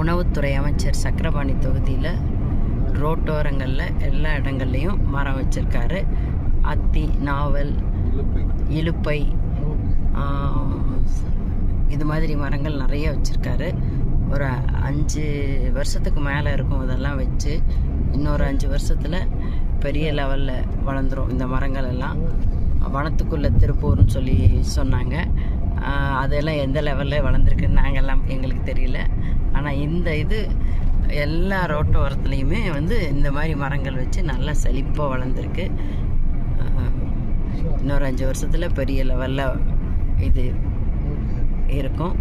உணவுத்துறை அமைச்சர் சக்கரபாணி தொகுதியில் ரோட்டோரங்களில் எல்லா இடங்கள்லையும் மரம் வச்சுருக்காரு. அத்தி, நாவல், இலுப்பை, இது மாதிரி மரங்கள் நிறைய வச்சுருக்காரு. ஒரு 5 வருஷத்துக்கு மேலே இருக்கும் இதெல்லாம் வச்சு. இன்னொரு 5 வருஷத்தில் பெரிய லெவலில் வளர்ந்துடும் இந்த மரங்கள் எல்லாம். வனத்துக்குள்ளே திருப்பூர்னு சொல்லி சொன்னாங்க. அதெல்லாம் எந்த லெவலில் வளர்ந்துருக்குன்னு நாங்கள்லாம் எங்களுக்கு தெரியல. ஆனால் இந்த இது எல்லா ரோட்டு ஓரத்துலேயுமே இந்த மாதிரி மரங்கள் வச்சு நல்லா செழிப்பாக வளர்ந்துருக்கு. இன்னொரு 5 வருஷத்தில் பெரிய லெவலில் இது இருக்கும்.